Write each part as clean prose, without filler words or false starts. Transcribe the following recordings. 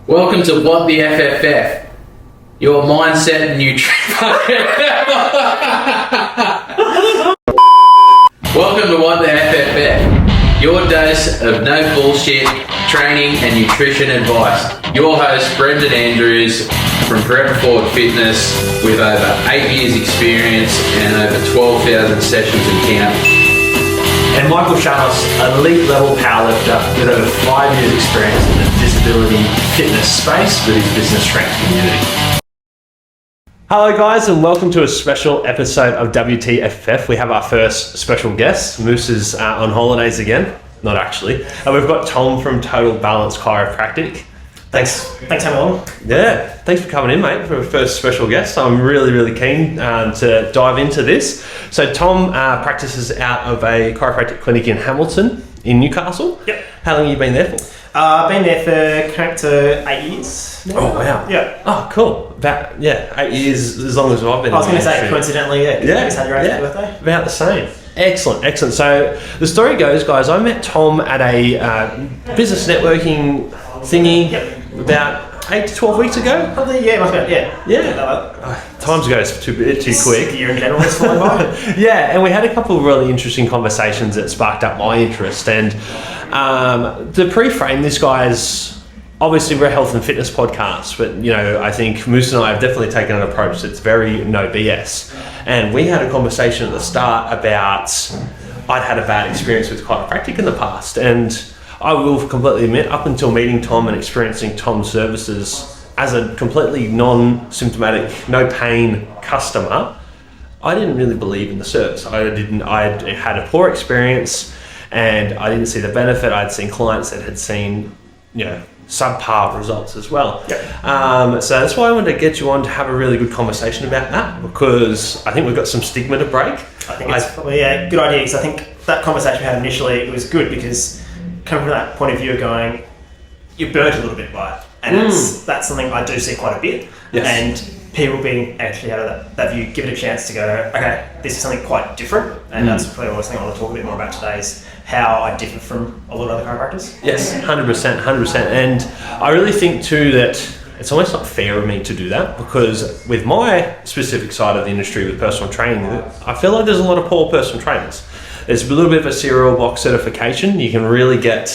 Welcome to What the FFF, your mindset and nutrition. Welcome to What the FFF, your dose of no bullshit training and nutrition advice. Your host, Brendan Andrews from Forever Forward Fitness, with over 8 years experience and over 12,000 sessions in count. And Michael Shanos, elite level powerlifter with over 5 years experience in the disability fitness space with his business strength community. Hello guys, and welcome to a special episode of WTFFF. We have our first special guest. Moose is on holidays again. Not actually. We've got Tom from Total Balance Chiropractic. Thanks having on. Yeah, thanks for coming in, mate, for a first special guest. I'm really keen to dive into this. So Tom practices out of a chiropractic clinic in Hamilton, in Newcastle. Yep. How long have you been there for? I've been there for coming to 8 years. Oh, wow. Yeah. Oh, cool. About, 8 years, as long as I've been. I was going to say, coincidentally, you just had your 8th birthday. About the same. Excellent. So the story goes, guys, I met Tom at a business networking thingy about 8 to 12 weeks ago. Probably, must be, yeah. Times goes too quick. Year in general is flying by. Yeah, and we had a couple of really interesting conversations that sparked up my interest. And to pre-frame this, guys, obviously we're a health and fitness podcast, but I think Moose and I have definitely taken an approach that's very no BS. And we had a conversation at the start about I'd had a bad experience with chiropractic in the past, and I will completely admit, up until meeting Tom and experiencing Tom's services as a completely non-symptomatic, no pain customer, I didn't really believe in the service. I had a poor experience and I didn't see the benefit. I'd seen clients that had seen, subpar results as well. Yep. So that's why I wanted to get you on to have a really good conversation about that, because I think we've got some stigma to break. I think it's probably a good idea, because I think that conversation we had initially, it was good because coming from that point of view of going, you're burnt a little bit by it. And that's something I do see quite a bit. Yes. And people being actually out of that view, give it a chance to go, okay, this is something quite different. And that's probably what I want to talk a bit more about today, is how I differ from a lot of other chiropractors. Yes, 100%. And I really think too that it's almost not fair of me to do that, because with my specific side of the industry with personal training, I feel like there's a lot of poor personal trainers. There's a little bit of a serial box certification. You can really get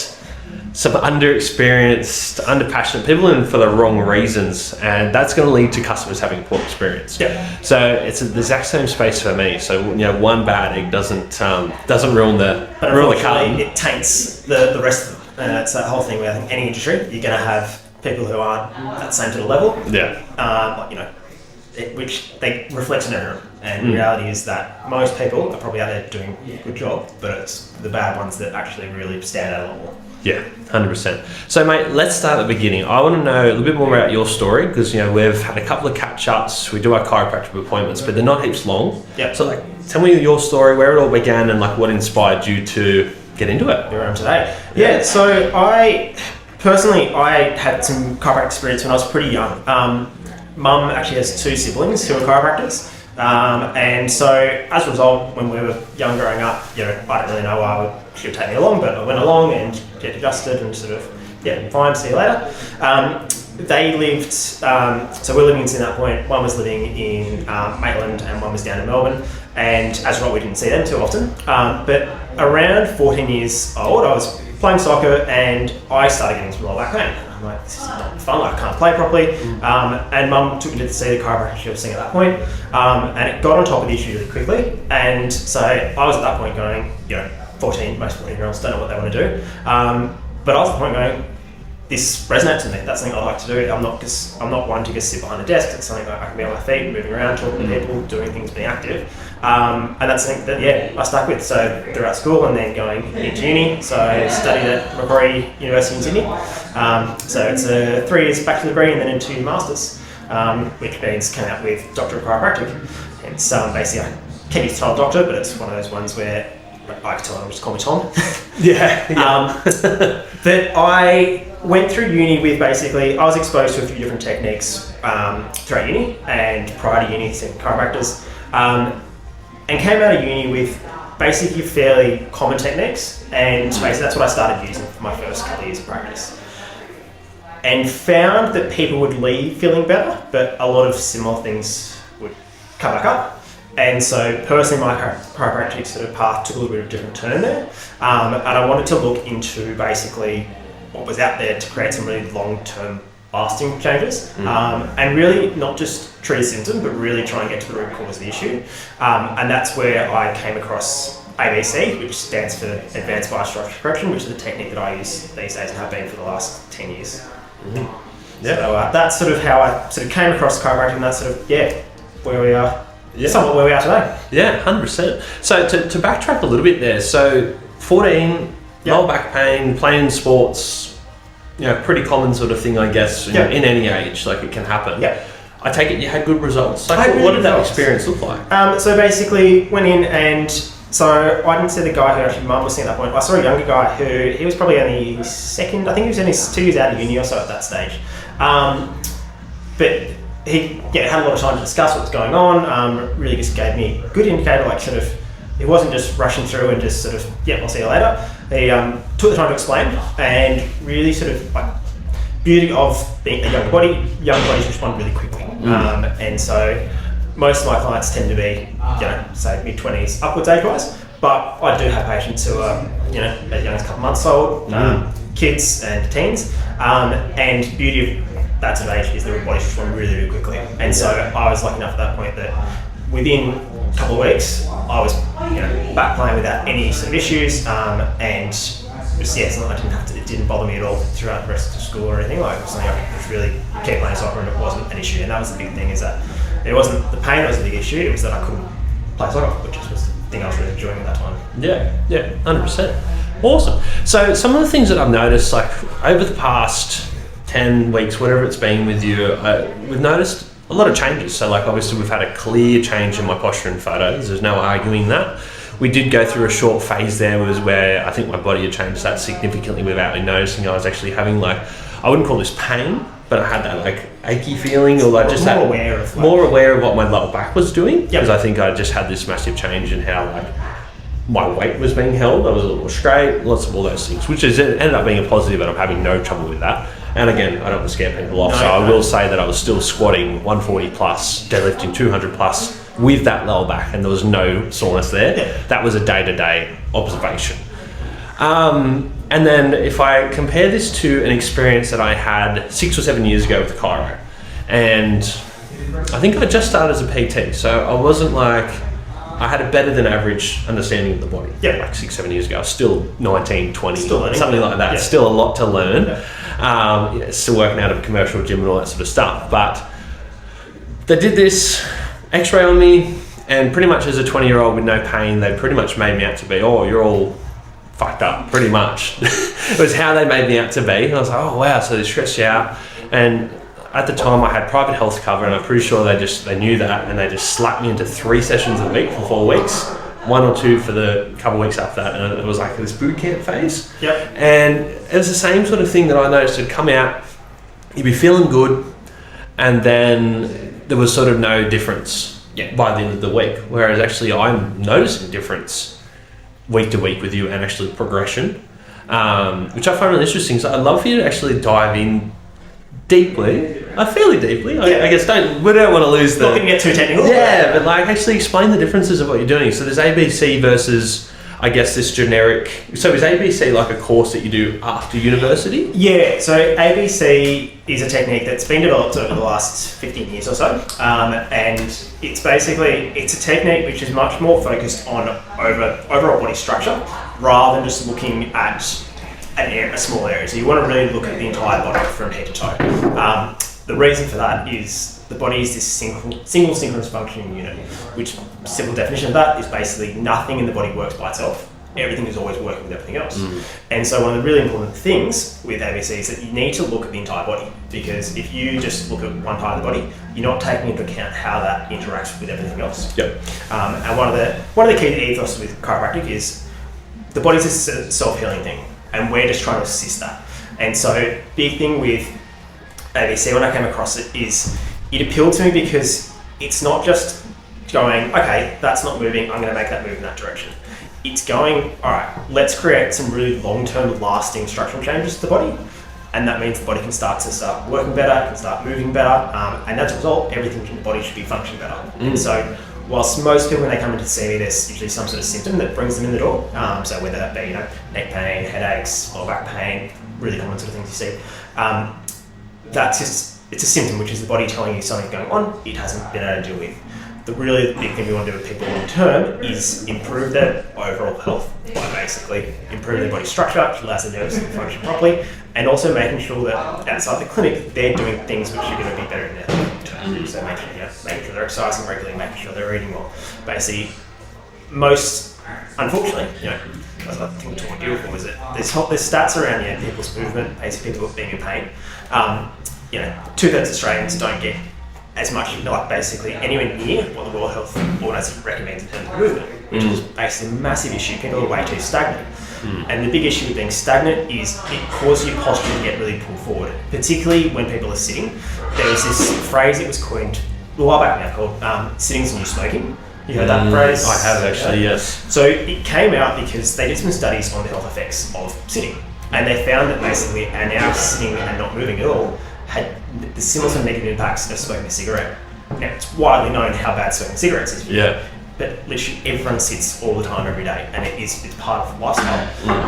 some underexperienced, underpassionate people in for the wrong reasons, and that's going to lead to customers having a poor experience. Yeah. So it's the exact same space for me. So one bad egg doesn't ruin the carton. It taints the rest of them, and that's that whole thing with, I think, any industry. You're going to have people who aren't at the same sort of level. Yeah. Which they reflect on everyone. And the reality is that most people are probably out there doing a good job, but it's the bad ones that actually really stand out a lot more. Yeah, 100%. So, mate, let's start at the beginning. I want to know a little bit more about your story, because we've had a couple of catch-ups. We do our chiropractic appointments, but they're not heaps long. Yeah. So, tell me your story, where it all began, and what inspired you to get into it. Where I am today. Yeah. So I had some chiropractic experience when I was pretty young. Mum actually has 2 siblings who are chiropractors. And so as a result, when we were young growing up, I didn't really know why she would take me along, but I went along and get adjusted and sort of, fine, see you later. They lived, so we're living in Sydney at that point. One was living in Maitland and one was down in Melbourne. And as a result, we didn't see them too often. But around 14 years old, I was playing soccer and I started getting some lower back pain. I'm like, this is not fun, I can't play properly. And Mum took me to see the chiropractor she was seeing at that point. And it got on top of the issue really quickly. And so I was at that point going, 14, most 14-year-olds don't know what they want to do. But I was at the point going, this resonates with me. That's something I like to do. I'm not one to just sit behind a desk. It's something that I can be on my feet, moving around, talking to people, doing things, being active. And that's something that I stuck with. So throughout school and then going into uni. So I studied at Macquarie University in Sydney. So it's a 3 years bachelor degree and then a 2 masters, which means coming out with Doctor of Chiropractic. It's basically I keep his title doctor, but it's one of those ones where I can tell him just call me Tom. But I went through uni with basically, I was exposed to a few different techniques throughout uni and prior to uni, seeing chiropractors, and came out of uni with basically fairly common techniques, and basically that's what I started using for my first couple of years of practice. and found that people would leave feeling better, but a lot of similar things would come back up. And so personally, my chiropractic sort of path took a little bit of a different turn there. And I wanted to look into basically what was out there to create some really long-term lasting changes. And really not just treat a symptom, but really try and get to the root cause of the issue. And that's where I came across ABC, which stands for Advanced Biostructure Correction, which is a technique that I use these days and have been for the last 10 years. Yeah. So that's sort of how I sort of came across chiropractic, and that's sort of, where we are. Yeah. Somewhat where we are today. Yeah, 100%. So to backtrack a little bit there, so 14, lower back pain, playing sports, pretty common sort of thing, I guess, in any age, like it can happen. Yeah. I take it you had good results. Like, what did that experience look like? So basically went in, and so I didn't see the guy who actually mum was seeing at that point. I saw a younger guy who, he was probably only second, I think he was only 2 years out of uni or so at that stage. But he had a lot of time to discuss what was going on, really just gave me a good indicator, like sort of, he wasn't just rushing through and just sort of, I'll see you later. He took the time to explain, and really sort of like, beauty of being a young bodies respond really quickly. And so most of my clients tend to be, say mid-20s upwards age-wise, but I do have patients who are, as young as a couple months old, kids and teens, and beauty of that sort of age is the bodies respond really, really quickly. And so I was lucky enough at that point that within a couple of weeks, I was, back playing without any sort of issues, and just, it's not, it didn't bother me at all throughout the rest of school or anything. Like, it was something I could just really keep playing soccer, and it wasn't an issue. And that was the big thing, is that it wasn't the pain that was the big issue, it was that I couldn't play soccer, which was the thing I was really enjoying at that time. Yeah, 100%. Awesome. So some of the things that I've noticed, like over the past 10 weeks, whatever it's been with you, we've noticed a lot of changes. So like obviously we've had a clear change in my posture and photos. There's no arguing that. We did go through a short phase there where I think my body had changed that significantly without me noticing. I was actually having like, I wouldn't call this pain, but I had that like achy feeling, or like just more aware of what my lower back was doing. Because I think I just had this massive change in how like my weight was being held. I was a little more straight, lots of all those things, which ended up being a positive, and I'm having no trouble with that. And again, I don't want to scare people off, I will say that I was still squatting 140 plus, deadlifting 200 plus with that lower back, and there was no soreness there. Yeah. That was a day-to-day observation. And then if I compare this to an experience that I had 6 or 7 years ago with chiro, and I think I just started as a PT, so I wasn't like, I had a better than average understanding of the body. Yeah. Like 6, 7 years ago. I was still 19, 20, still learning. Something like that. Yeah. Still a lot to learn. Still working out of a commercial gym and all that sort of stuff. But they did this x-ray on me, and pretty much as a 20-year-old with no pain, they pretty much made me out to be, you're all fucked up, pretty much. It was how they made me out to be. And I was like, oh wow, so they stressed you out. And at the time I had private health cover, and I'm pretty sure they knew that, and they just slapped me into 3 sessions a week for 4 weeks, 1 or 2 for the couple of weeks after that, and it was like this boot camp phase. Yep. And it was the same sort of thing that I noticed. It'd come out, you'd be feeling good, and then there was sort of no difference by the end of the week, whereas actually I'm noticing difference week to week with you, and actually progression, which I find really interesting. So I'd love for you to actually dive in deeply, fairly deeply. I guess we don't want to lose the... Not going to get too technical. Yeah, but like actually explain the differences of what you're doing. So there's ABC versus, I guess, this generic... So is ABC like a course that you do after university? Yeah, so ABC is a technique that's been developed over the last 15 years or so. And it's a technique which is much more focused on overall body structure, rather than just looking at a small area. So you want to really look at the entire body from head to toe. The reason for that is the body is this single synchronous functioning unit, which simple definition of that is basically nothing in the body works by itself. Everything is always working with everything else. And so one of the really important things with ABC is that you need to look at the entire body, because if you just look at one part of the body, you're not taking into account how that interacts with everything else. Yep. And one of the key ethos with chiropractic is the body's a self-healing thing, and we're just trying to assist that. And so big thing with ABC when I came across it is it appealed to me because it's not just going, okay, that's not moving, I'm going to make that move in that direction. It's going, all right, let's create some really long-term lasting structural changes to the body, and that means the body can start working better, can start moving better, and as a result, everything in the body should be functioning better. And so, whilst most people when they come in to see me, there's usually some sort of symptom that brings them in the door. So whether that be neck pain, headaches, lower back pain, really common sort of things you see. It's a symptom, which is the body telling you something's going on it hasn't been able to deal with. The really big thing we want to do with people long term is improve their overall health by basically improving their body structure, which allows their nerves to function properly, and also making sure that outside the clinic they're doing things which are going to be better in their health. So making sure they're exercising regularly, making sure they're eating well. Basically, unfortunately, I think we talked to you before, is that there's stats around people's movement, basically people being in pain. 2/3 of Australians don't get as much, basically anywhere near what the World Health Organization recommends in terms of movement, which is basically a massive issue. People are way too stagnant. And the big issue with being stagnant is it causes your posture to get really pulled forward, particularly when people are sitting. There was this phrase that was coined a while back now called sitting's the new smoking. You heard that phrase? I have actually, yes. So it came out because they did some studies on the health effects of sitting, and they found that basically our sitting and not moving at all had the similar sort of negative impacts of smoking a cigarette. Now, it's widely known how bad smoking cigarettes is for you. Yeah. But literally everyone sits all the time every day, and it's part of lifestyle.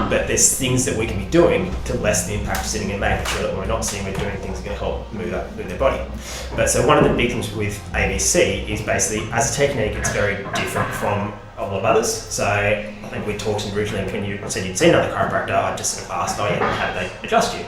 But there's things that we can be doing to lessen the impact of sitting and making sure that when we're not sitting, we're doing things that are going to help move their body. But so one of the big things with ABC is basically, as a technique, it's very different from a lot of others. So I think we talked originally when you said you'd seen another chiropractor, I just sort of asked, how do they adjust you?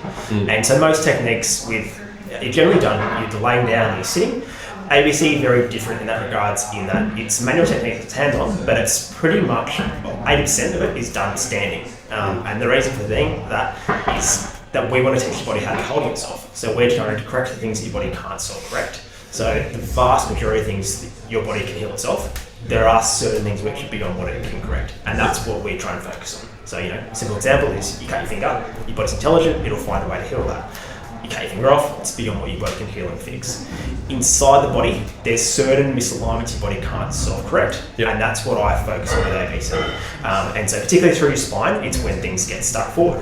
And so most techniques you're generally done, you're laying down, you're sitting. ABC very different in that regards, in that it's a manual technique, it's hands-on, but it's pretty much 80% of it is done standing. And the reason for being that is that we want to teach your body how to hold itself. So we're trying to correct the things that your body can't self-correct. So the vast majority of things that your body can heal itself, there are certain things which are beyond what it can correct, and that's what we try and focus on. So a simple example is you cut your finger, your body's intelligent, it'll find a way to heal that. You cut your finger off, it's beyond what your body can heal and fix. Inside the body, there's certain misalignments your body can't self-correct, and that's what I focus on with ABC. And so particularly through your spine, it's when things get stuck forward.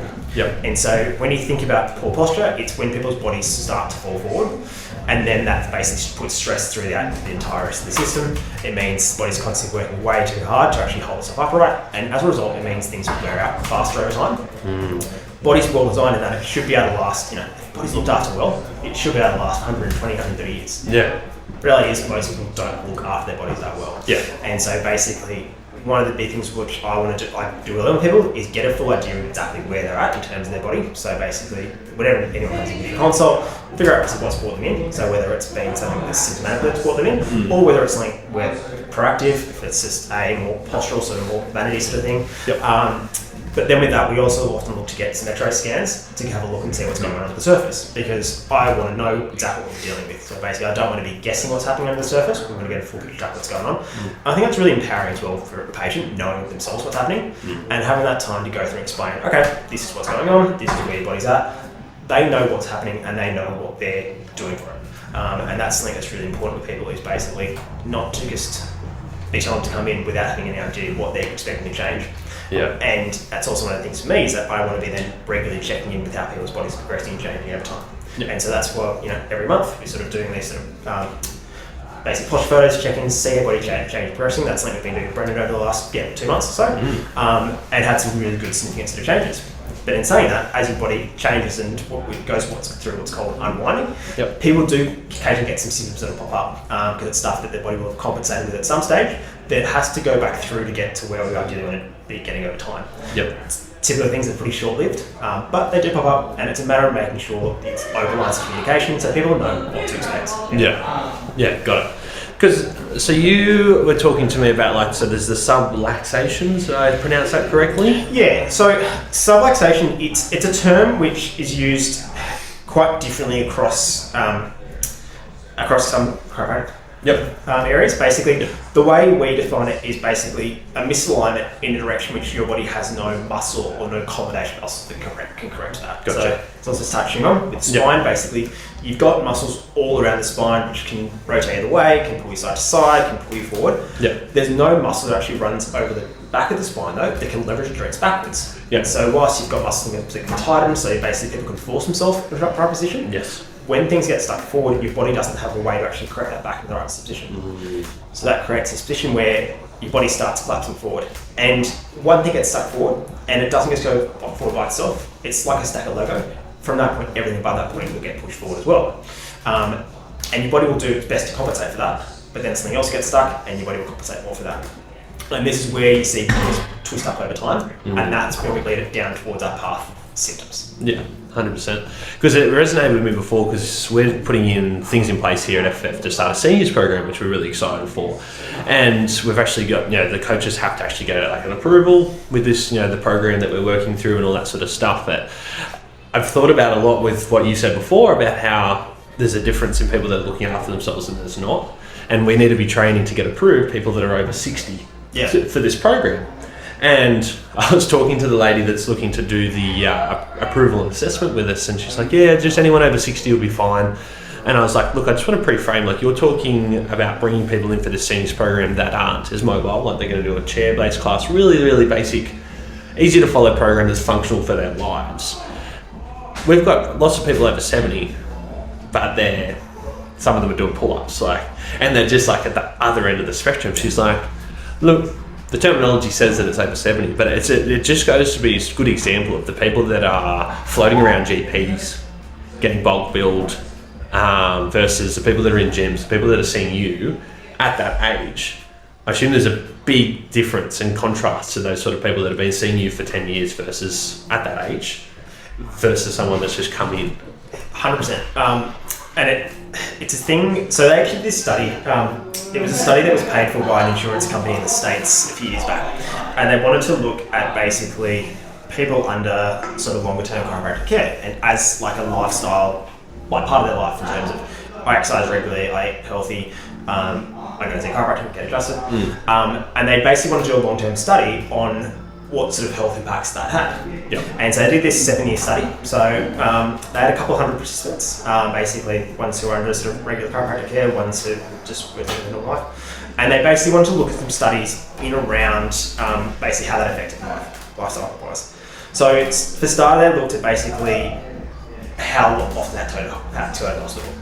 And so when you think about poor posture, it's when people's bodies start to fall forward, and then that basically puts stress through the entire rest of the system. It means the body's constantly working way too hard to actually hold itself upright, and as a result, it means things will wear out faster over time. Body's well designed in that it should be able to last, if body's looked after well, it should be able to last 120, 130 years. Reality is most people don't look after their bodies that well. And so basically, one of the big things which I want to do with other people is get a full idea of exactly where they're at in terms of their body. So basically, whenever anyone comes in with a consult, figure out what's brought them in. So whether it's been something that's symptomatic that's brought them in, or whether it's something where proactive, if it's just a more postural, sort of more vanity sort of thing. But then with that, we also often look to get some X-ray scans to have a look and see what's going on under the surface, because I want to know exactly what we're dealing with. So basically, I don't want to be guessing what's happening under the surface. We want to get a full picture of what's going on. I think that's really empowering as well for a patient, knowing themselves what's happening, and having that time to go through and explain, okay, this is what's going on, this is where your body's at. They know what's happening and they know what they're doing for it. And that's something that's really important with people, is basically not to just be told to come in without having any idea what they're expecting to change. And that's also one of the things for me, is that I want to be then regularly checking in with how people's bodies are progressing and changing over time. And so that's what, every month we're sort of doing these sort of basic posture photos, check in, see how body change progressing. That's something we've been doing with Brendan over the last 2 months or so, and had some really good significant sort of changes. But in saying that, as your body changes and goes through what's called unwinding, people do occasionally get some symptoms that will pop up because it's stuff that their body will have compensated with at some stage that has to go back through to get to where we ideally want to be getting over time. Typically things are pretty short-lived, but they do pop up, and it's a matter of making sure it's open lines of communication so people know what to expect. Got it. Because so you were talking to me about so there's the subluxations. Did I pronounce that correctly? So subluxation, it's a term which is used quite differently across some chiropractic areas. Basically, the way we define it is basically a misalignment in a direction which your body has no muscle or no combination muscle that can correct that. So it's also touching on with the spine. Basically, you've got muscles all around the spine which can rotate either way, can pull you side to side, can pull you forward. There's no muscle that actually runs over back of the spine though, they can leverage the joints backwards. Yeah. So whilst you've got muscles that can tighten, so basically people can force themselves in the right position. Yes. When things get stuck forward, your body doesn't have a way to actually correct that back in the right position. So that creates this position where your body starts collapsing forward. And one thing gets stuck forward, and it doesn't just go forward by itself. It's like a stack of Lego. From that point, everything above that point will get pushed forward as well. And your body will do its best to compensate for that, but then something else gets stuck, and your body will compensate more for that. And this is where you see people twist up over time, and that's where we lead it down towards that path of symptoms. Yeah, 100%. Because it resonated with me before, because we're putting in things in place here at FF to start a seniors program, which we're really excited for. And we've actually got, the coaches have to actually get like an approval with this, the program that we're working through and all that sort of stuff. But I've thought about a lot with what you said before about how there's a difference in people that are looking after themselves and there's not. And we need to be training to get approved people that are over 60 for this program. And I was talking to the lady that's looking to do the approval and assessment with us, and she's like, yeah, just anyone over 60 will be fine. And I was like, look, I just want to pre-frame, like you're talking about bringing people in for this seniors program that aren't as mobile, like they're going to do a chair-based class, really, really basic, easy to follow program that's functional for their lives. We've got lots of people over 70, but some of them are doing pull-ups, and they're just like at the other end of the spectrum. She's like, look, the terminology says that it's over 70, but it just goes to be a good example of the people that are floating around GPs, getting bulk billed, versus the people that are in gyms, the people that are seeing you at that age. I assume there's a big difference in contrast to those sort of people that have been seeing you for 10 years versus at that age, versus someone that's just come in. 100%. And it's a thing. So they actually did this study. It was a study that was paid for by an insurance company in the States a few years back, and they wanted to look at basically people under sort of longer term chiropractic care, and as like a lifestyle, like part of their life in terms of I exercise regularly, I eat healthy, I go to see a chiropractor, get adjusted, and they basically wanted to do a long term study on what sort of health impacts that had. Yep. And so they did this 7-year study. So they had a couple hundred participants, basically ones who were under sort of regular chiropractic care, ones who just were living their life. And they basically wanted to look at some studies in around basically how that affected life, lifestyle-wise. So it's, for starter, they looked at basically how often they had to go to hospital.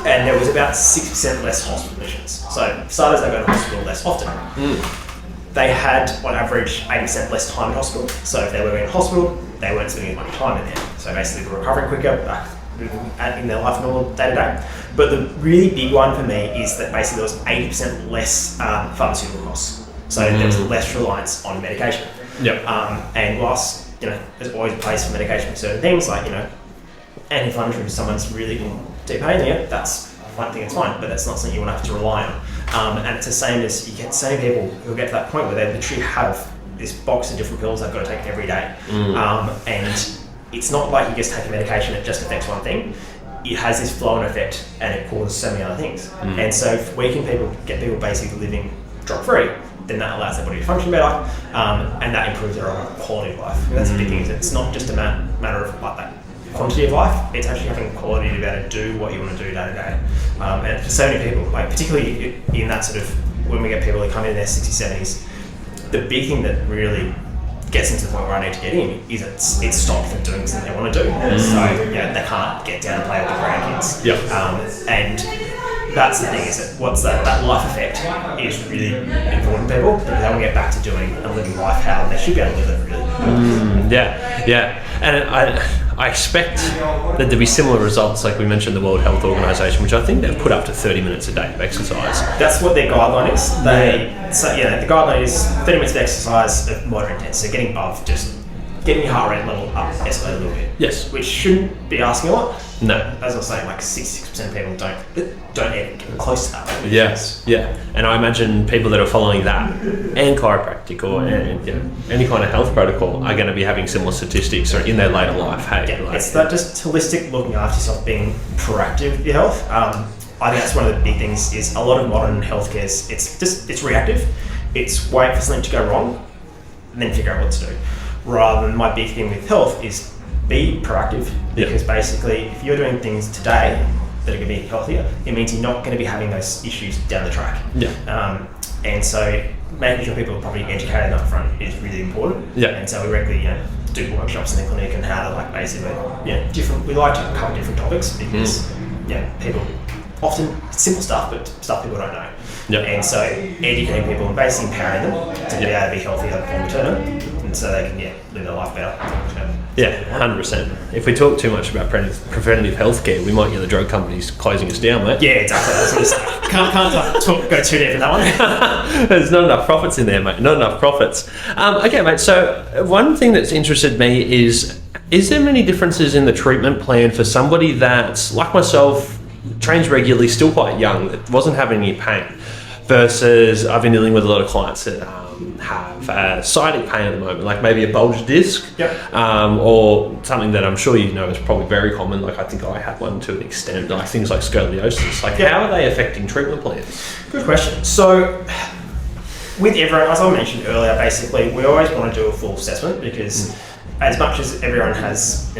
And there was about 6% less hospital admissions. So for starters, they go to hospital less often. They had, on average, 80% less time in hospital. So if they were in hospital, they weren't spending as much time in there. So basically, they were recovering quicker, back in their life normal day to day. But the really big one for me is that basically there was 80% less pharmaceutical costs. So there was less reliance on medication. Yep. And whilst there's always a place for medication for certain things, like anti-inflammatory, if someone's really in deep pain, that's one thing, it's fine, but that's not something you want to have to rely on. And it's the same as you get so many people who get to that point where they literally have this box of different pills they've got to take every day. And it's not like you just take a medication that just affects one thing. It has this flow-on effect and it causes so many other things. And so if we can get people basically living drug-free, then that allows their body to function better, and that improves their overall quality of life. And that's the big thing, is it's not just a matter of like that quantity of life, it's actually having quality to be able to do what you want to do day to day. And for so many people, like particularly in that sort of, when we get people that come in their 60s, 70s, the big thing that really gets them to the point where I need to get in is it stops them doing something they want to do. So they can't get down and play with the grandkids. Yep. And that's the thing, is that that life effect is really important to people, because they want to get back to doing and living life how they should be able to live it really. Yeah. And I expect that there'll be similar results, like we mentioned the World Health Organization, which I think they've put up to 30 minutes a day of exercise. That's what their guideline is. The guideline is 30 minutes of exercise of moderate intensity, so getting above, just getting your heart rate level up, escalate a little bit. Yes. Which shouldn't be asking a lot. No. As I was saying, like 66% of people don't even get close to that. Yes. Yeah. And I imagine people that are following that and chiropractic or any kind of health protocol are going to be having similar statistics or in their later life. It's that just holistic looking after yourself, being proactive with your health. I think that's one of the big things. Is a lot of modern healthcare it's reactive. It's wait for something to go wrong and then figure out what to do. Rather than, my big thing with health is be proactive, because basically if you're doing things today that are going to be healthier, it means you're not going to be having those issues down the track. And so making sure people are properly educated up front is really important. Yeah. And so we regularly do workshops in the clinic and how to basically we like to cover different topics because people often simple stuff, but stuff people don't know. Yep. And so educating people and basically empowering them to be able to be healthy over the long term, and so they can live their life better. Yeah, 100%. If we talk too much about preventative healthcare, we might get the drug companies closing us down, mate. Yeah, exactly. Can't go too deep in that one. There's not enough profits in there, mate. Not enough profits. Okay, mate. So one thing that's interested me is there many differences in the treatment plan for somebody that's, like myself, trains regularly, still quite young, that wasn't having any pain, versus I've been dealing with a lot of clients that have sciatic pain at the moment, like maybe a bulged disc, or something that I'm sure you know is probably very common. Like I think I had one to an extent, like things like scoliosis. Like how are they affecting treatment plans? Good question. So with everyone, as I mentioned earlier, basically we always want to do a full assessment because as much as everyone has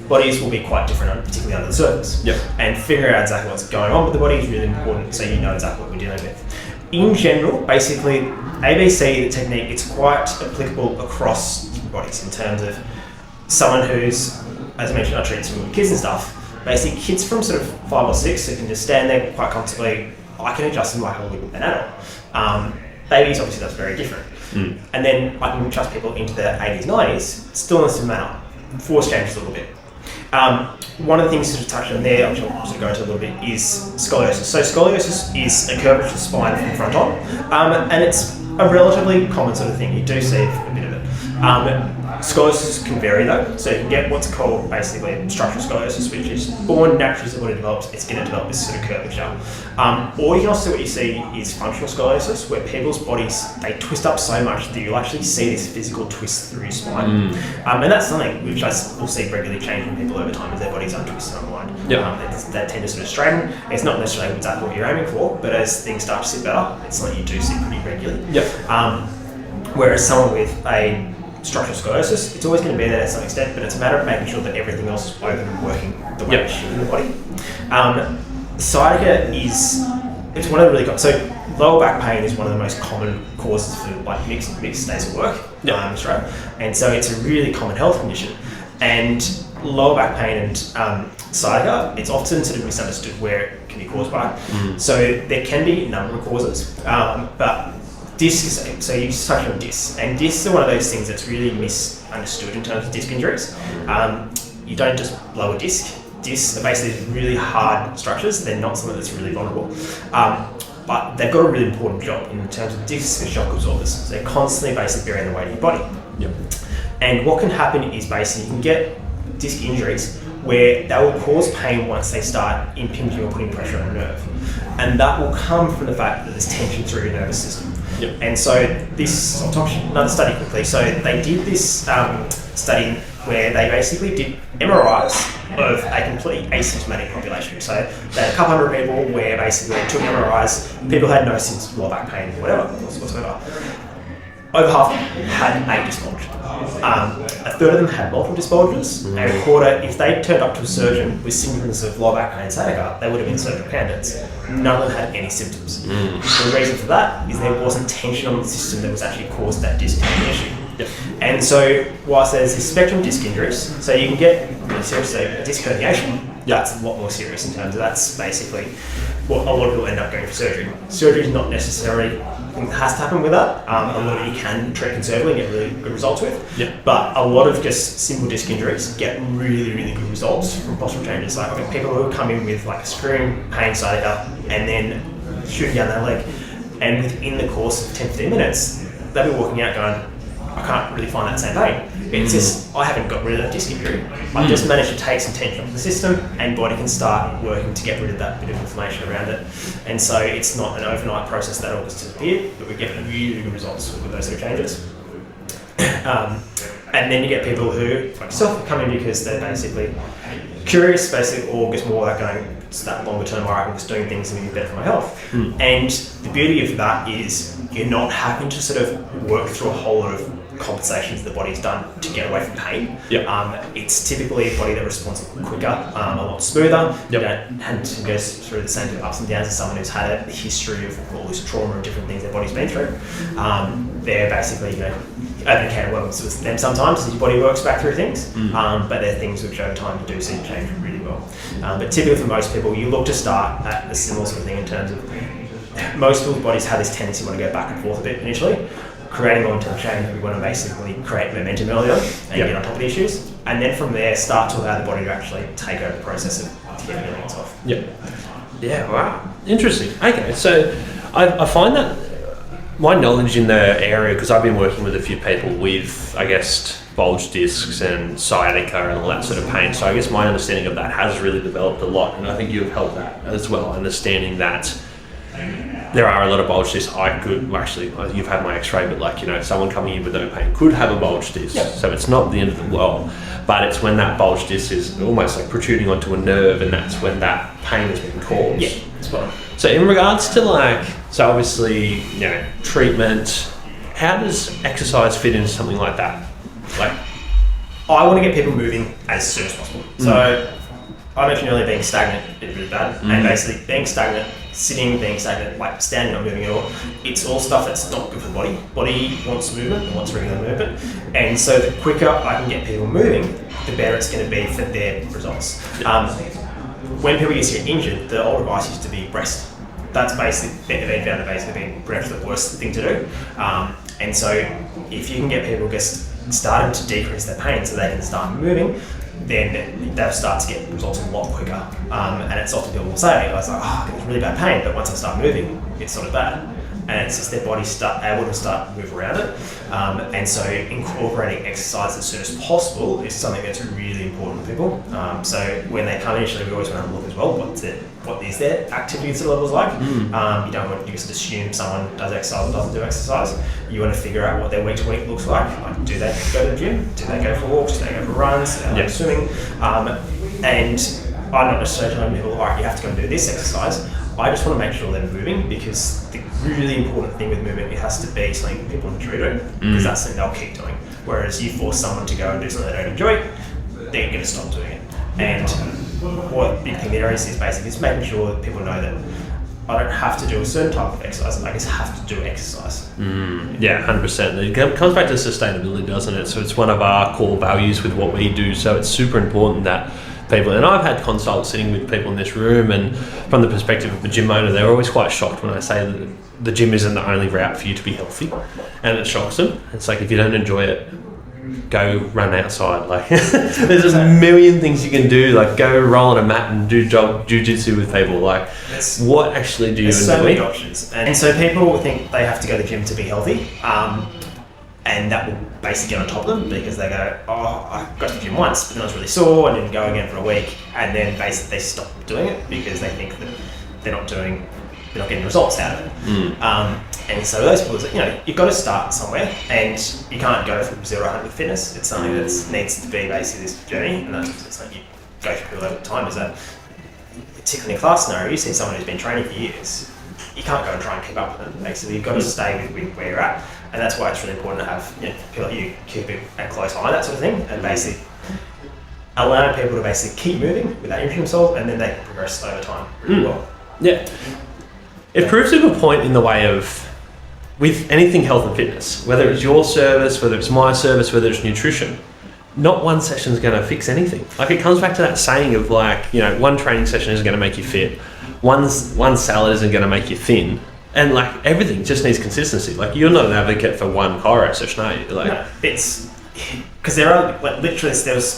bodies will be quite different, particularly under the surface. Yep. And figuring out exactly what's going on with the body is really important, so you know exactly what we're dealing with. In general, basically, ABC, the technique, it's quite applicable across different bodies in terms of someone who's, as I mentioned, I treat some kids and stuff. Basically, kids from sort of 5 or 6 who can just stand there quite comfortably, I can adjust them like I would an adult. Babies, obviously, that's very different. And then I can adjust people into their 80s, 90s, still in the same manner. Force changes a little bit. One of the things to touch on there, which I'll also go into a little bit, is scoliosis. So scoliosis is a curvature of the spine from front on, and it's a relatively common sort of thing. You do see a bit of it. Scoliosis can vary though, so you can get what's called basically structural scoliosis, which is born naturally as the body develops, it's going to develop this sort of curvature. Or you can also what you see is functional scoliosis, where people's bodies, they twist up so much that you'll actually see this physical twist through your spine. And that's something which we'll see regularly change in people over time as their bodies are twisted and unwind. They tend to sort of straighten. It's not necessarily exactly what you're aiming for, but as things start to sit better, it's something you do see pretty regularly. Whereas someone with a structural scoliosis, it's always going to be there to some extent, but it's a matter of making sure that everything else is open and working the way it should in the body. Sciatica it's one of the really so lower back pain is one of the most common causes for mixed states of work in Australia, and so it's a really common health condition. And lower back pain and sciatica, it's often sort of misunderstood where it can be caused by. So there can be a number of causes, but discs, so you just touched on discs, and discs are one of those things that's really misunderstood in terms of disc injuries. You don't just blow a disc. Discs are basically really hard structures. They're not something that's really vulnerable. But they've got a really important job in terms of discs and shock absorbers. So they're constantly basically bearing the weight of your body. And what can happen is basically you can get disc injuries where they will cause pain once they start impinging or putting pressure on a nerve. And that will come from the fact that there's tension through your nervous system. And so I'll talk another study quickly. So they did this study where they basically did MRIs of a complete asymptomatic population. So they had a couple hundred people where basically they took MRIs, people had no symptoms of lower back pain, whatever, whatsoever. Over half had a disc bulge. A third of them had multiple disc bulges, and a quarter, if they turned up to a surgeon with symptoms of lower back pain and sciatica, they would have been surgical candidates. None of them had any symptoms. The reason for that is there wasn't tension on the system that was actually caused that disc issue. And so, whilst there's this spectrum of disc injuries, so you can get really seriously a disc herniation, that's a lot more serious in terms of that's basically what a lot of people end up going for surgery. Surgery is not necessarily something that has to happen with that. A lot of you can treat conservatively and get really good results with. But a lot of just simple disc injuries get really, really good results from postural changes. Like I've got people who come in with like a screwing pain sciatica and then shooting down their leg, and within the course of 10-15 minutes, they'll be walking out going, I can't really find that same pain. It's just, I haven't got rid of that disc injury. I've just managed to take some tension off the system, and body can start working to get rid of that bit of inflammation around it. And so it's not an overnight process that all just disappeared, but we get really good results with those sort of changes. And then you get people who, like yourself, come in because they're basically curious, or just more like going, it's that longer term, I'm just doing things that are better for my health. And the beauty of that is you're not having to sort of work through a whole lot of compensations the body's done to get away from pain. Yep. It's typically a body that responds quicker, a lot smoother. Yep. You don't have to go through the same ups and downs as someone who's had a history of all this trauma and different things their body's been through. They're basically, open a can of worms with them sometimes as your body works back through things, but they're things which over time you do see change really well. But typically for most people, you look to start at a similar sort of thing in terms of most people's bodies have this tendency to want to go back and forth a bit initially. Creating long-term change, we want to basically create momentum early on and get on top of the issues, and then from there start to allow the body to actually take over the process of getting things off. Yeah, wow. Interesting. Okay, so I find that my knowledge in the area, because I've been working with a few people with, I guess, bulge discs and sciatica and all that sort of pain, so I guess my understanding of that has really developed a lot, and I think you've helped that as well, understanding that there are a lot of bulge discs. I could, actually, you've had my x-ray, but someone coming in with no pain could have a bulge disc. Yep. So it's not the end of the world, but it's when that bulge disc is almost like protruding onto a nerve, and that's when that pain has been caused. Yeah, spot on. So in regards to so obviously, treatment, how does exercise fit into something like that? I want to get people moving as soon as possible. So I mentioned earlier being stagnant is really bad, and basically being stagnant, sitting, being stagnant, standing, not moving at all, it's all stuff that's not good for the body. Body wants movement, it wants regular movement, and so the quicker I can get people moving, the better it's going to be for their results. When people used to get injured, the old advice used to be rest. That's basically been found to basically be perhaps the worst thing to do. And so if you can get people just starting to decrease their pain so they can start moving, then they'll start to get results a lot quicker. And it's often people will say, I was like, I get this really bad pain, but once I start moving, it's not as bad. And it's just their body able to start move around it. And so incorporating exercise as soon as possible is something that's really important for people. So when they come initially, we always want to look as well, what is their activity levels like. You don't want to just assume someone does exercise or doesn't do exercise. You want to figure out what their week to week looks like. Do they go to the gym? Do they go for walks? Do they go for runs? Do they like swimming? And I'm not necessarily telling people, all right, you have to go and do this exercise. I just want to make sure they're moving, because the really important thing with movement, it has to be something people enjoy doing, because that's something they'll keep doing. Whereas you force someone to go and do something they don't enjoy, they're going to stop doing it. And what the big thing there is basically just making sure that people know that I don't have to do a certain type of exercise, I just have to do exercise. Yeah, 100%. It comes back to sustainability, doesn't it? So it's one of our core values with what we do. So it's super important that people, and I've had consults sitting with people in this room, and from the perspective of the gym owner, they're always quite shocked when I say that the gym isn't the only route for you to be healthy, and it shocks them. It's like, if you don't enjoy it, go run outside. There's a million things you can do, go roll on a mat and do jiu-jitsu with people. What actually do you enjoy? There's so many options, and so people think they have to go to the gym to be healthy. And that will basically get on top of them, because they go, I got to the gym once, but then I was really sore and didn't go again for a week, and then basically they stop doing it because they think that they're not getting results out of it. And so those people, you've got to start somewhere, and you can't go from 0 to 100 with fitness. It's something that needs to be basically this journey, and that's something you go through people over time. Is that, particularly in a class scenario, you see someone who's been training for years, you can't go and try and keep up with them. Basically, you've got to stay with where you're at. And that's why it's really important to have people like you keeping a close eye on that sort of thing, and basically allowing people to basically keep moving without injuring themselves, and then they can progress over time really well. Yeah. It proves to a point in the way of, with anything health and fitness, whether it's your service, whether it's my service, whether it's nutrition, not one session is going to fix anything. It comes back to that saying of one training session isn't going to make you fit, one salad isn't going to make you thin. And everything just needs consistency. You're not an advocate for one chiro session, are you? No, it's because there are literally there was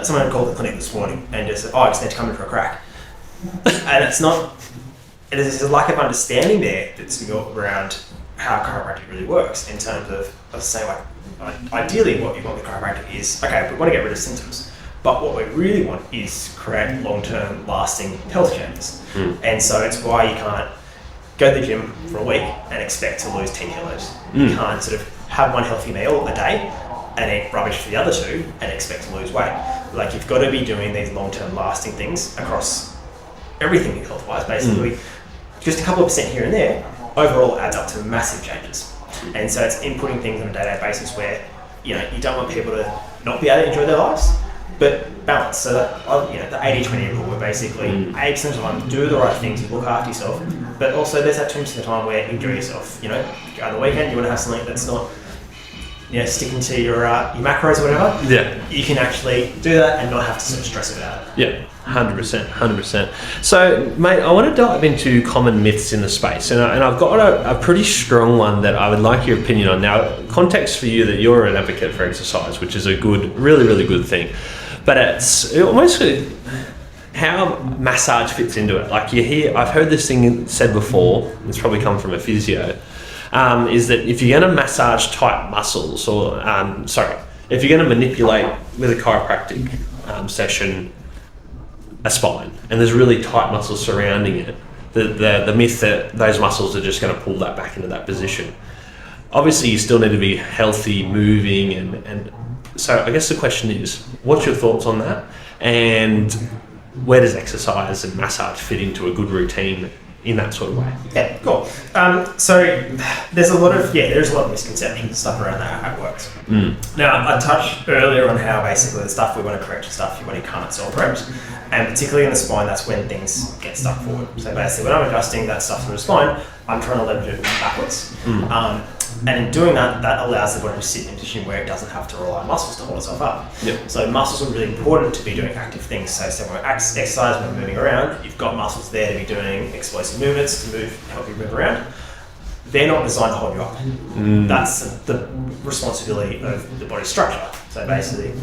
someone who called the clinic this morning and just said, I just need to come in for a crack. And it's not. There's a lack of understanding there that's around how chiropractic really works in terms of, let's say, ideally what you want with chiropractic is, okay, we want to get rid of symptoms, but what we really want is create long-term, lasting health changes. And so it's why you can't go to the gym for a week and expect to lose 10 kilos. You can't sort of have one healthy meal a day and eat rubbish for the other two and expect to lose weight. You've got to be doing these long-term lasting things across everything health-wise, basically. Just a couple of % here and there overall adds up to massive changes. And so it's inputting things on a day-to-day basis where you don't want people to not be able to enjoy their lives, but balance. So that, the 80-20 rule, where basically 80% of the time do the right things, look after yourself, but also there's that 20% of the time where enjoy yourself. On the weekend you want to have something that's not sticking to your macros or whatever. Yeah. You can actually do that and not have to sort of stress about it. Yeah, 100%. So, mate, I want to dive into common myths in the space, and I've got a pretty strong one that I would like your opinion on. Now, context for you that you're an advocate for exercise, which is a good, really, really good thing, but it's almost how massage fits into it. Like I've heard this thing said before, it's probably come from a physio, is that if you're going to massage tight muscles, or if you're going to manipulate with a chiropractic session a spine, and there's really tight muscles surrounding it, the myth that those muscles are just going to pull that back into that position. Obviously, you still need to be healthy, moving, and so I guess the question is, what's your thoughts on that? And where does exercise and massage fit into a good routine in that sort of way? Yeah, cool. So there's a lot of misconceptions and stuff around that, how it works. Now, I touched earlier on how basically the stuff we want to correct is stuff your body can't itself correct, and particularly in the spine, that's when things get stuck forward. So basically, when I'm adjusting that stuff through the spine, I'm trying to leverage it backwards. And in doing that, that allows the body to sit in a position where it doesn't have to rely on muscles to hold itself up. Yep. So muscles are really important to be doing active things. So when we're exercising, when we're moving around, you've got muscles there to be doing explosive movements to help you move around. They're not designed to hold you up. That's the responsibility of the body structure. So basically,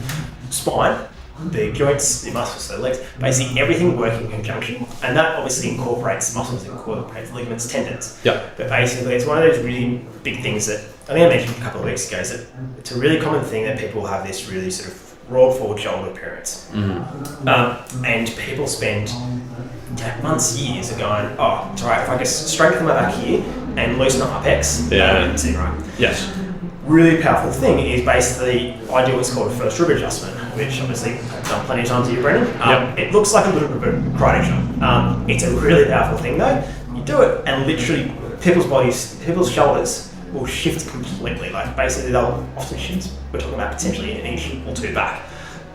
spine, the joints, the muscles, the legs, basically everything working in conjunction, and that obviously incorporates muscles, incorporates ligaments, tendons. Yeah. But basically, it's one of those really big things that I think I mentioned a couple of weeks ago. Is that it's a really common thing that people have this really sort of rolled forward shoulder appearance, and people spend months, years of going, oh, it's all right, if I just strengthen my back here and loosen up my pecs, right? Yes. Really powerful thing is basically I do what's called a first rib adjustment, which obviously I've done plenty of times with you, Brendan. It looks like a little bit of a karate chop. It's a really powerful thing though. You do it and literally people's shoulders will shift completely. Like basically they'll often shift, we're talking about potentially an inch or two back.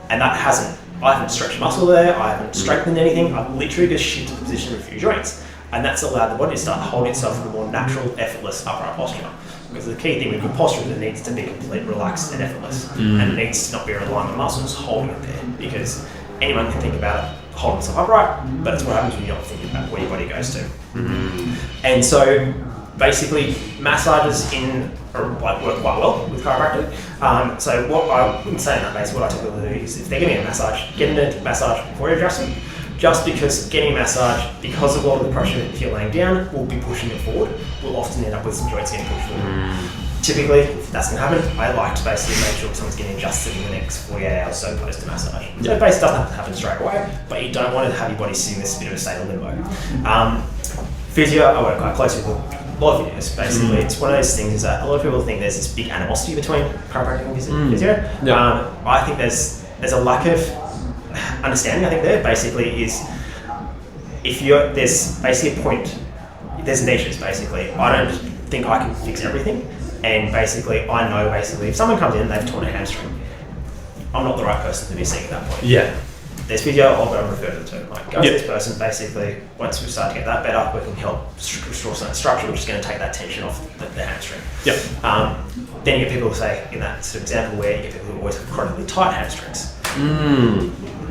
And I haven't stretched muscle there, I haven't strengthened anything, I've literally just shifted the position of a few joints. And that's allowed the body to start holding itself in a more natural, effortless upright posture. Because the key thing with good posture is it needs to be completely relaxed and effortless. And it needs to not be relying on muscles holding it there. Because anyone can think about it, holding itself upright, but it's what happens when you're not thinking about where your body goes to. And so basically massages work quite well with chiropractic. So what I wouldn't say in that case, what I typically do is if they're getting a massage, get into massage before you're adjusting. Just because getting a massage, because of a lot of the pressure if you're laying down, will be pushing it forward, will often end up with some joints getting pushed forward. Typically, if that's going to happen, I like to basically make sure someone's getting adjusted in the next 48 hours so close to massage. So it basically doesn't have to happen straight away, but you don't want to have your body sitting in this bit of a state of limbo. Physio, I work quite closely with a lot of physios. Basically, it's one of those things is that a lot of people think there's this big animosity between chiropractic and physio. I think there's a lack of understanding. I think there basically is there's basically a point. There's niches basically. I don't think I can fix everything, and basically I know if someone comes in and they've torn a hamstring, I'm not the right person to be seeing at that point. Yeah. There's physio, I'll refer them to. Like, go to this person, basically, once we start to get that better, we can help restore some structure, which is going to take that tension off the hamstring. Then you get people who say, in that sort of example, where you get people who always have chronically tight hamstrings.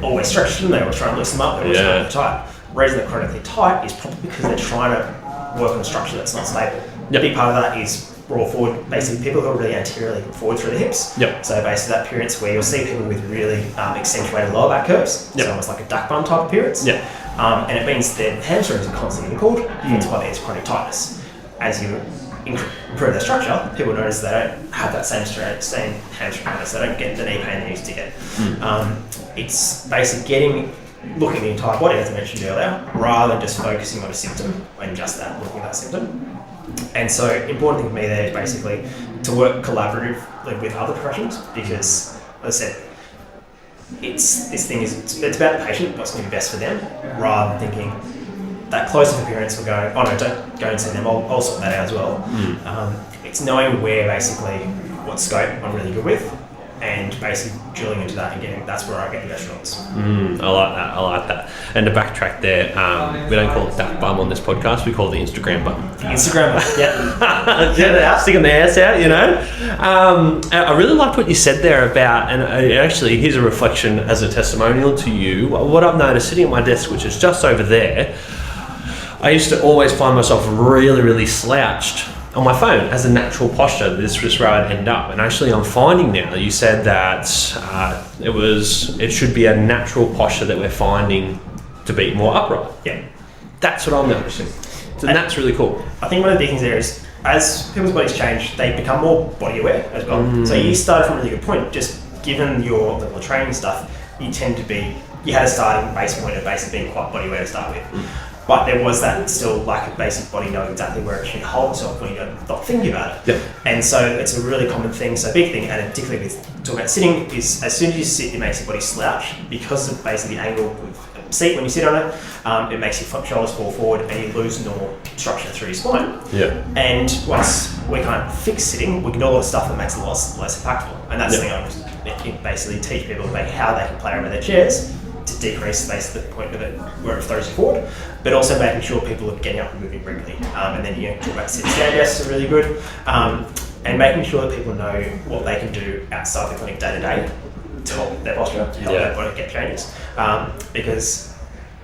Always stretch them, they always try and loosen them up, they're always chronically tight. The reason they're chronically tight is probably because they're trying to work on a structure that's not stable. A big part of that is roll forward, basically people who are really anteriorly forward through the hips. So basically that appearance where you'll see people with really accentuated lower back curves, so almost like a duck bun type appearance. And it means their hamstrings are constantly pulled, hence why there's chronic tightness. As you improve their structure, people notice they don't have that same hamstring tightness, they don't get the knee pain they used to get. It's basically looking at the entire body, as I mentioned earlier, rather than just focusing on a symptom and just looking at that symptom. And so, important thing for me there is basically to work collaboratively with other professions, because, as I said, it's about the patient, what's going to be best for them, rather than thinking that close of appearance will go, oh no, don't go and see them, I'll sort that out as well. It's knowing where basically, what scope I'm really good with, and basically drilling into that and that's where I get the best results. I like that. And to backtrack there, we don't call it that bum on this podcast, we call it the Instagram bum. Instagram bum, yeah. Get it out, sticking the ass out, you know. I really liked what you said there about, and actually here's a reflection as a testimonial to you. What I've noticed sitting at my desk, which is just over there, I used to always find myself really, really slouched on my phone as a natural posture. This was where I'd end up. And actually I'm finding now, you said that it should be a natural posture that we're finding to be more upright. Yeah. That's what I'm noticing. So that's really cool. I think one of the things there is, as people's bodies change, they become more body aware as well. So you started from a really good point. Just given your level of training stuff, you had a starting base point of basically being quite body aware to start with. But there was that still lack of basic body knowing exactly where it should hold itself when you're not thinking about it. Yep. And so it's a really common thing. So a big thing, and particularly with talking about sitting, is as soon as you sit, it makes your body slouch because of basically the angle of the seat when you sit on it. It makes your shoulders fall forward and you lose normal structure through your spine. Yeah. And once we can't fix sitting, we can do a lot of stuff that makes it less impactful. And that's the thing I basically teach people about how they can play around with their chairs to decrease basically the point of it where it throws you forward, but also making sure people are getting up and moving regularly. And then talk about sit-stand desks are really good, and making sure that people know what they can do outside the clinic day to day to help their posture, help their body get changes. Because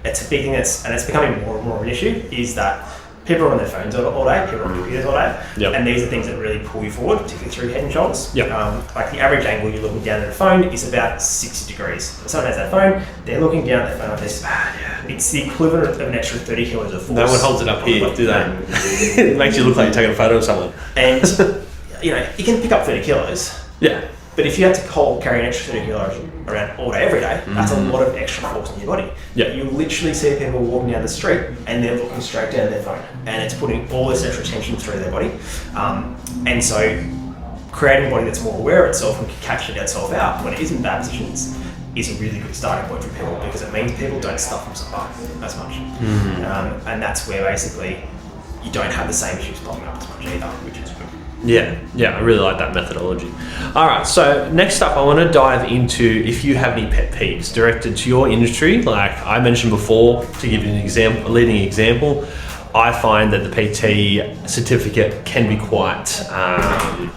it's a big thing and it's becoming more and more an issue, is that people are on their phones all day, people are on computers all day, and these are things that really pull you forward, particularly through head and shoulders. Like the average angle you're looking down at a phone is about 60 degrees. If someone has that phone, they're looking down at their phone like this. It's the equivalent of an extra 30 kilos of force. No one holds it up here, do they? It makes you look like you're taking a photo of someone. And, you can pick up 30 kilos. Yeah. But if you had to carry an extra 30 kilos around all day, every day, that's a lot of extra force in your body. Yeah. You literally see people walking down the street and they're looking straight down their phone, and it's putting all this extra tension through their body. And so creating a body that's more aware of itself and can catch itself out when it is in bad positions is a really good starting point for people, because it means people don't stuff themselves up as much. And that's where basically you don't have the same issues popping up as much either, which is good. Yeah, I really like that methodology. All right, so next up, I want to dive into if you have any pet peeves directed to your industry. Like I mentioned before, to give you a leading example, I find that the PT certificate can be quite a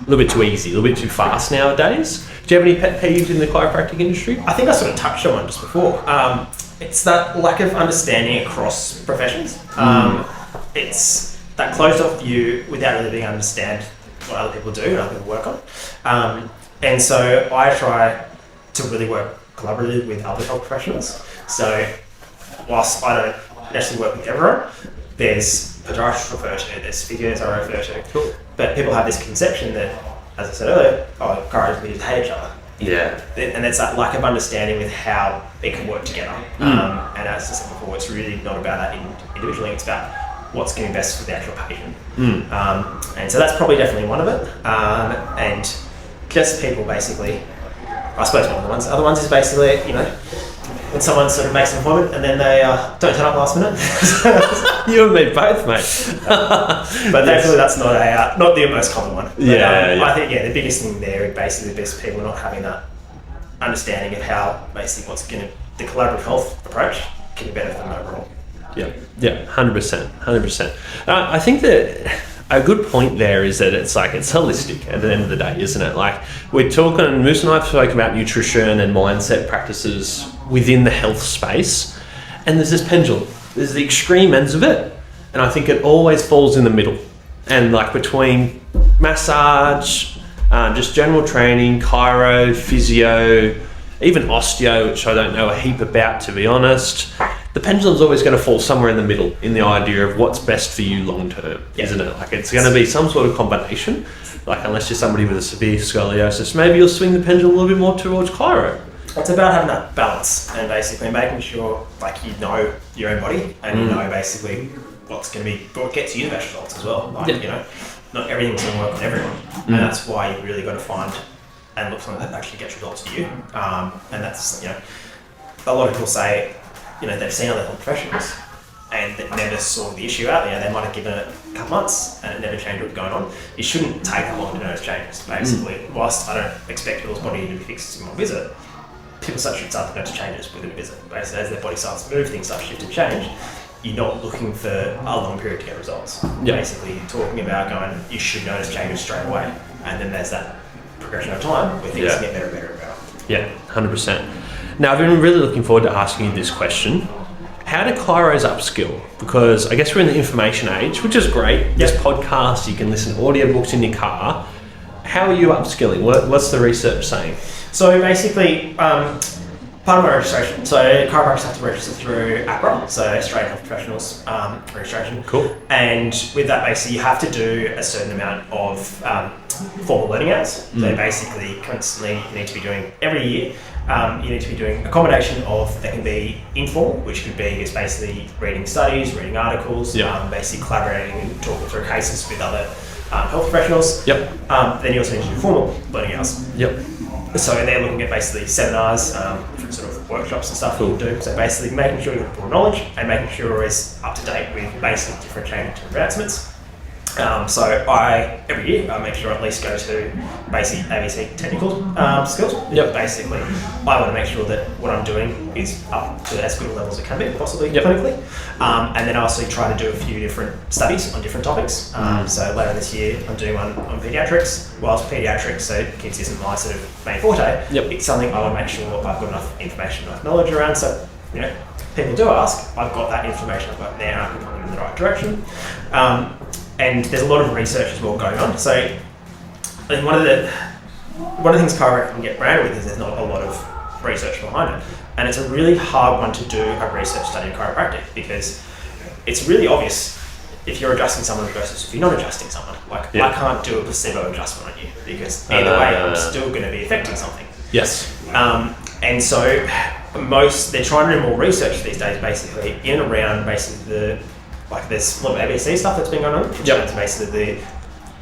little bit too easy, a little bit too fast nowadays. Do you have any pet peeves in the chiropractic industry? I think I sort of touched on one just before. It's that lack of understanding across professions. It's that closed off view without really being able to understand what other people do and other people work on. And so I try to really work collaboratively with other health professionals. So whilst I don't necessarily work with everyone, there's podiatrists I refer to, there's physios I refer to. Cool. But people have this conception that, as I said earlier, chiropractors need to hate each other. Yeah. And it's that lack of understanding with how they can work together. And as I said before, it's really not about that individually, it's about what's going to be best for the actual patient. And so that's probably definitely one of it. And just people basically, I suppose one of the ones. Other ones is basically, when someone sort of makes an appointment and then they don't turn up last minute. You and me both, mate. But thankfully that's not the most common one. But, I think the biggest thing there is basically the best people not having that understanding of how basically the collaborative health approach can be better for them overall. Yeah, 100%. I think that a good point there is that it's holistic at the end of the day, isn't it? Like we're talking, Moose and I have spoken about nutrition and mindset practices within the health space, and there's this pendulum. There's the extreme ends of it, and I think it always falls in the middle. And like between massage, just general training, chiro, physio, even osteo, which I don't know a heap about, to be honest. The pendulum's always going to fall somewhere in the middle in the idea of what's best for you long term, isn't it? Like it's going to be some sort of combination. Like unless you're somebody with a severe scoliosis, maybe you'll swing the pendulum a little bit more towards chiro. It's about having that balance and basically making sure you know your own body and you know basically what gets you the best results as well. Not everything's going to work on everyone, and that's why you really got to find and look for something that actually gets results to you. And that's a lot of people say, they've seen other health professionals and that never saw the issue out. They might have given it a couple months and it never changed what was going on. It shouldn't take that long to notice changes, basically. Whilst I don't expect people's body to be fixed in one visit, people should start to notice changes within a visit. Basically, as their body starts to move, things start to shift and change. You're not looking for a long period to get results. Basically, you're talking about going, you should notice changes straight away. And then there's that progression of time where things get better and better and better. Yeah, 100%. Now, I've been really looking forward to asking you this question. How do chiros upskill? Because I guess we're in the information age, which is great. There's podcasts, you can listen to audiobooks in your car. How are you upskilling? What's the research saying? So basically, part of my registration, so chiropractors have to register through APRA, so Australian Health Professionals registration. Cool. And with that, basically, you have to do a certain amount of formal learning hours. So basically, constantly, you need to be doing every year. You need to be doing a combination of, that can be informal, which could be just basically reading studies, reading articles, basically collaborating and talking through cases with other health professionals. Then you also need to do formal learning hours. So they're looking at basically seminars, different sort of workshops and stuff that you do. So basically making sure you have broad knowledge and making sure you're always up to date with basically different changes and advancements. So every year I make sure I at least go to basic ABC technical skills. Basically, I want to make sure that what I'm doing is up to as good a level as it can be, possibly clinically. And then I also try to do a few different studies on different topics. So later this year I'm doing one on pediatrics. Whilst pediatrics, so kids isn't my sort of main forte, it's something I want to make sure I've got enough information, enough knowledge around. So, people do ask, I've got that information, I've got there, and I can point them in the right direction. And there's a lot of research as well going on. So I think one of the things chiropractic can get branded with is there's not a lot of research behind it. And it's a really hard one to do a research study in chiropractic because it's really obvious if you're adjusting someone versus if you're not adjusting someone. Like I can't do a placebo adjustment on you because either way I'm still going to be affecting something. And so they're trying to do more research these days basically in and around basically there's a lot of ABC stuff that's been going on, which is basically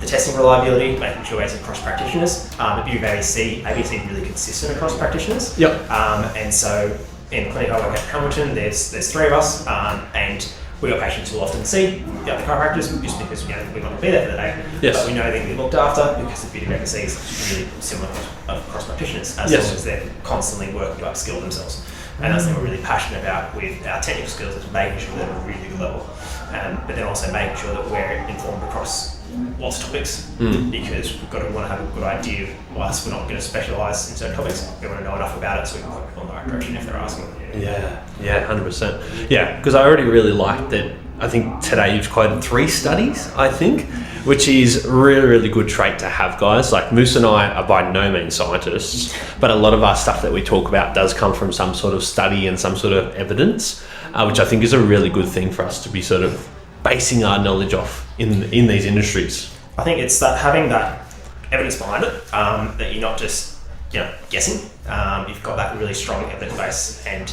the testing reliability, making sure basically across practitioners. The beauty of ABC is really consistent across practitioners. And so in the clinic I work at Hamilton, there's three of us, and we got patients who often see the other chiropractors just because we want to be there for the day. But we know they're going to be looked after because the beauty of ABC is really similar across practitioners as long as they're constantly working to upskill themselves. And that's something we're really passionate about with our technical skills, is making sure they're at a really good level. But then also making sure that we're informed across lots of topics because we want to have a good idea. Whilst we're not going to specialise in certain topics, we want to know enough about it so we can point people in the right direction if they're asking. 100%. Because I already really liked that. I think today you've quoted 3 studies, I think, which is a really, really good trait to have, guys. Like Moose and I are by no means scientists, but a lot of our stuff that we talk about does come from some sort of study and some sort of evidence, which I think is a really good thing for us to be sort of basing our knowledge off in these industries. I think it's that having that evidence behind it, that you're not just guessing. You've got that really strong evidence base, and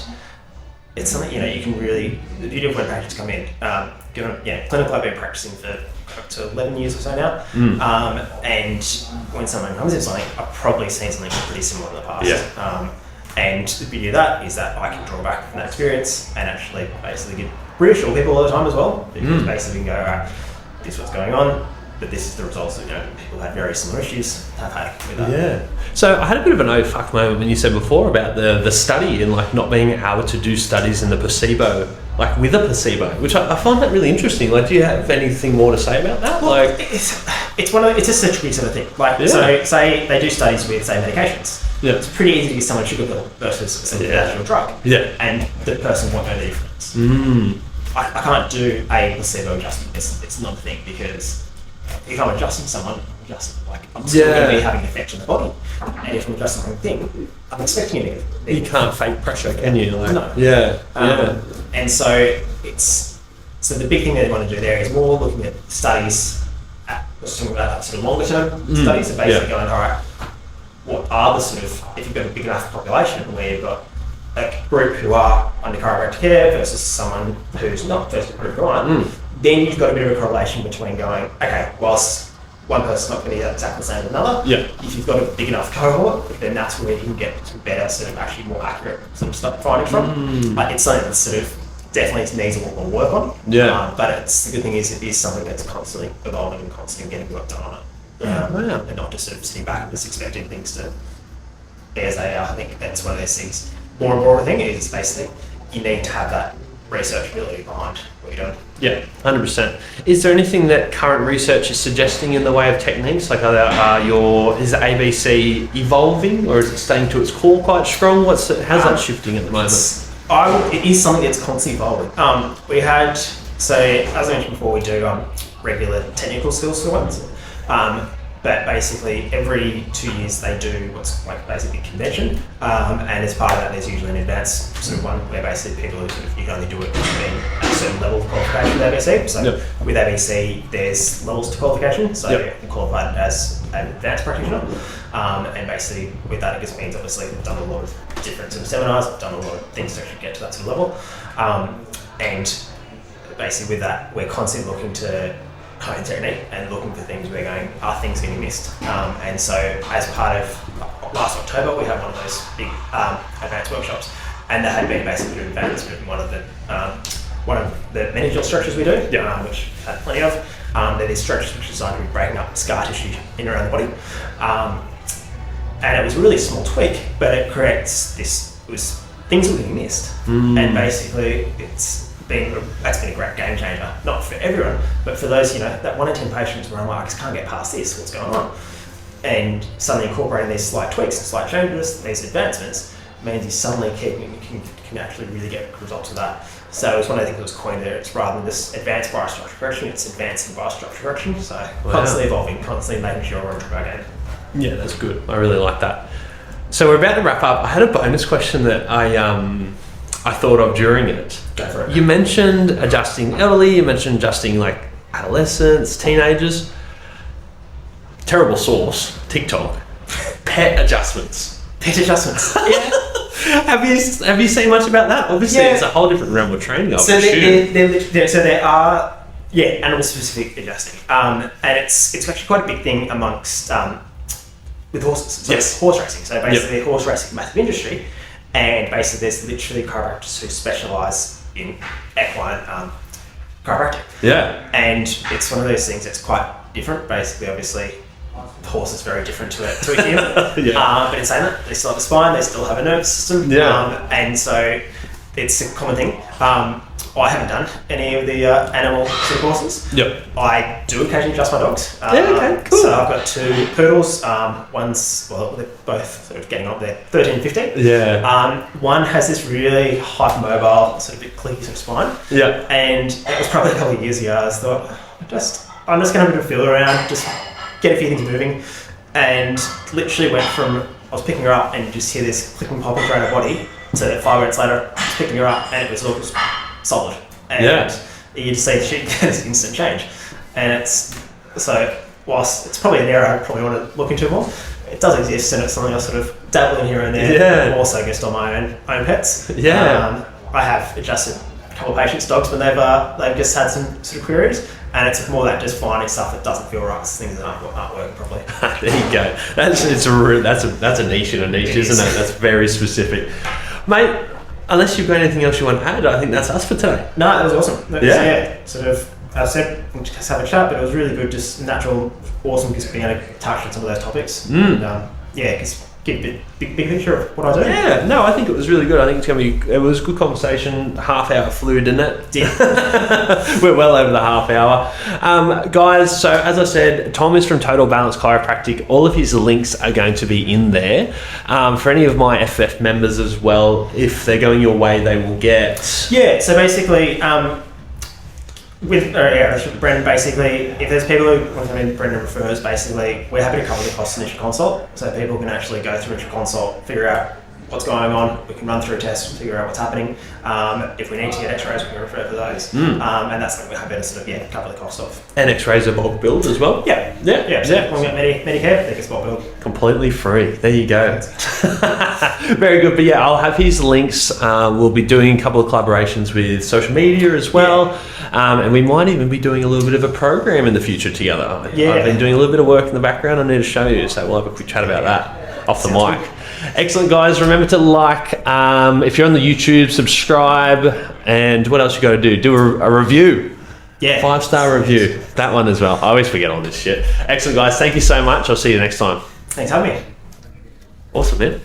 it's something you can really. The beauty of when patients come in, clinical I've been practicing for up to 11 years or so now, and when someone comes in something, I've probably seen something pretty similar in the past. And the beauty of that is that I can draw back from that experience and actually basically reassure people all the time as well, because basically we can go, all right, this is what's going on, but this is the results that people who had very similar issues have had with that. So I had a bit of an oh fuck moment when you said before about the study and like not being able to do studies in the placebo, like with a placebo, which I find that really interesting. Like, do you have anything more to say about that? Well, it's a citrus sort of thing. So say they do studies with medications. It's pretty easy to give someone sugar pill versus an actual drug. And the person won't know the difference. I can't do a placebo adjustment. It's not a thing because if I'm adjusting someone, I'm still going to be having an effect on the body. And if I'm adjusting the thing, I'm expecting it. You can't fake pressure, can you? No. And so the big thing that they want to do there is more looking at studies, talking about that sort of longer term studies, so basically going, all right, what are the sort of, if you've got a big enough population where you've got a group who are under chiropractic care versus someone who's not first approved on, then you've got a bit of a correlation between going, okay, whilst one person's not going to be exactly the same as another, if you've got a big enough cohort, then that's where you can get some better, sort of actually more accurate sort of stuff findings from. But it's something that's sort of definitely needs a lot more work on. Yeah. But the good thing is it is something that's constantly evolving and constantly getting work done on it. Wow. And not just sort of sitting back and just expecting things to be as they are. I think that's one of those things. More important thing is basically you need to have that research ability behind what you're doing. Yeah, 100%. Is there anything that current research is suggesting in the way of techniques? Like, is the ABC evolving, or is it staying to its core quite strong? How's that shifting at the moment? It is something that's constantly evolving. So as I mentioned before, we do regular technical skills for ones. But basically every 2 years they do what's like basically a convention, and as part of that there's usually an advanced sort of one where basically people who you can only do it being at a certain level of qualification with ABC. So with ABC there's levels to qualification, so you're qualified as an advanced practitioner, and basically with that it just means obviously we've done a lot of different sort of seminars, we've done a lot of things to actually get to that sort of level, and basically with that we're constantly looking to hone technique and looking for things we're going, are things getting missed? And so as part of last October, we had one of those big advanced workshops, and that had been basically advanced in one of the managerial structures we do, which had plenty of. They're these structures which are designed to be breaking up scar tissue in and around the body. And it was a really small tweak, but it creates things that were getting missed. And basically that's been a great game changer, not for everyone, but for those, that 1 in 10 patients where I'm like, I just can't get past this, what's going on? And suddenly incorporating these slight tweaks and slight changes, these advancements, means you suddenly can actually really get results of that. So it's one of the things that was coined there, it's rather than this advanced biostructure correction, it's advancing biostructure correction, so constantly evolving, constantly making sure we're on top of our game. Yeah, that's good. I really like that. So we're about to wrap up. I had a bonus question that I thought of during it. Go for it. You mentioned adjusting elderly, you mentioned adjusting like adolescents, teenagers. Terrible source, TikTok. Pet adjustments. Pet adjustments. Yeah. Have you seen much about that? Obviously, it's a whole different realm of training. So there are animal specific adjusting, and it's actually quite a big thing amongst with horses. So it's horse racing. So basically, horse racing is a massive industry. And basically, there's literally chiropractors who specialise in equine chiropractic. Yeah. And it's one of those things that's quite different. Basically, obviously, the horse is very different to a human. But in saying that, they still have a spine, they still have a nervous system. And so it's a common thing. I haven't done any of the animal sort of courses. I do occasionally adjust my dogs. Okay, cool. So I've got 2 poodles. They're both sort of getting up there, 13 and 15. One has this really hypermobile, sort of bit clicky sort of spine. And it was probably a couple of years ago. I thought, I'm just going to have a bit of a feel around, just get a few things moving. And literally went from, I was picking her up and you just hear this clicking, popping around her body, to 5 minutes later, I was picking her up and it was all solid, and you just see the shit gets instant change, and whilst it's probably an area I probably want to look into more, it does exist and it's something I sort of dabble in here and there. Also just on my own pets. I have adjusted a couple of patients' dogs when they've just had some sort of queries, and it's more that just finding stuff that doesn't feel right, things that aren't working properly. There you go. That's a niche in a niche, isn't it? That's very specific, mate. Unless you've got anything else you want to add, I think that's us for today. No, that was awesome. Sort of, as I said, we just have a chat, but it was really good, just natural, awesome, just being able to touch on some of those topics. And, just get a big picture of what I do. Yeah, no, I think it was really good. I think it was a good conversation. Half hour flew, didn't it? Yeah. We're well over the half hour. Guys, so as I said, Tom is from Total Balance Chiropractic. All of his links are going to be in there. For any of my FF members as well, if they're going your way, they will get... Yeah, so basically... with Brendan, basically, if there's people who want to come in, Brendan refers, basically, we're happy to cover the cost of initial consult, so people can actually go through initial consult, figure out what's going on, we can run through a test, figure out what's happening. If we need to get x-rays, we can refer for those. And that's something we're happy to sort of, cover the cost of. And x-rays are bulk billed as well? Yeah. When we get Medicare, they get bulk billed. Completely free. There you go. Very good. But yeah, I'll have his links. We'll be doing a couple of collaborations with social media as well. And we might even be doing a little bit of a program in the future together. I've been doing a little bit of work in the background. I need to show you, so we'll have a quick chat about that. off the Sounds mic. Excellent, guys. Remember to like, if you're on the YouTube, subscribe, and what else you got to do? Do a review. Yeah. 5-star review. That one as well. I always forget all this shit. Excellent, guys. Thank you so much. I'll see you next time. Thanks for having me. Awesome, man.